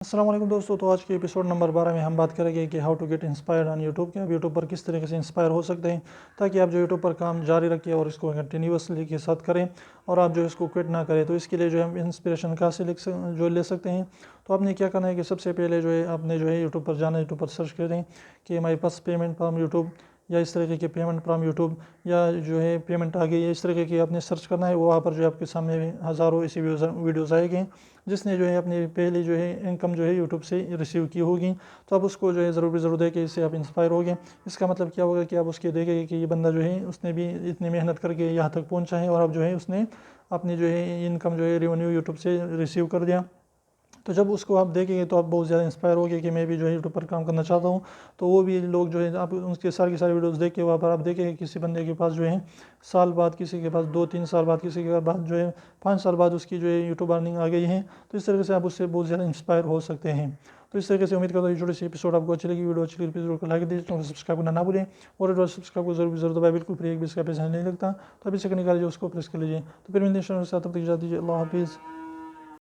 السلام علیکم دوستو، تو آج کے ایپیسوڈ نمبر 12 میں ہم بات کریں گے کہ how to get inspired on YouTube, کہ آپ یوٹیوب پر کس طریقے سے انسپائر ہو سکتے ہیں تاکہ آپ جو یوٹیوب پر کام جاری رکھیں اور اس کو کنٹینیوسلی کے ساتھ کریں اور آپ جو اس کو کوئٹ نہ کریں۔ تو اس کے لیے جو ہم انسپریشن کہاں سے جو لے سکتے ہیں، تو آپ نے کیا کرنا ہے کہ سب سے پہلے جو ہے آپ نے جو ہے یوٹیوب پر جانا ہے، یوٹیوب پر سرچ کریں کہ مائی پاس پیمنٹ فرام یوٹیوب، یا اس طریقے کے پیمنٹ فرام یوٹیوب، یا جو ہے پیمنٹ آ گئی ہے، اس طریقے کی آپ نے سرچ کرنا ہے۔ وہاں پر جو ہے آپ کے سامنے ہزاروں ایسی ویڈیوز آئے گی جس نے جو ہے اپنی پہلی جو ہے انکم جو ہے یوٹیوب سے ریسیو کی ہوگی۔ تو آپ اس کو جو ہے ضرور دیکھیں، اس سے آپ انسپائر ہوگے۔ اس کا مطلب کیا ہوگا کہ آپ اس کے دیکھیں گے کہ یہ بندہ جو ہے اس نے بھی اتنی محنت کر کے یہاں تک پہنچا ہے، اور اب جو ہے اس نے اپنی جو ہے انکم جو ہے ریونیو یوٹیوب سے ریسیو کر دیا۔ تو جب اس کو آپ دیکھیں گے تو آپ بہت زیادہ انسپائر ہوگے کہ میں بھی جو ہے یوٹیوب پر کام کرنا چاہتا ہوں۔ تو وہ بھی لوگ جو ہے آپ ان کے ساری ویڈیوز دیکھ کے وہاں پر آپ دیکھیں گے کسی بندے کے پاس جو ہے سال بعد، کسی کے پاس 2-3 سال بعد، کسی کے بعد جو ہے 5 سال بعد اس کی جو ہے یوٹیوب ارننگ آ گئی ہے۔ تو اس طریقے سے آپ اس سے بہت زیادہ انسپائر ہو سکتے ہیں۔ تو اس طریقے سے امید کرتا ہوں یہ چھوٹی سی ایپیسوڈ آپ کو اچھی لگی۔ ویڈیو اچھی لگی تو لائک دیجیے، چینل سبسکرائب کرنا نہ بھولیں، اور سبسکرائب کو ضرور دبائیں، بالکل فری، ایک بھی اس کا پیسہ نہیں لگتا۔ تو ابھی سے نکال جو اس کو پریس کر لیجیے۔ تو پھر ملتے ہیں، تب تک اجازت دیجیے، اللہ حافظ۔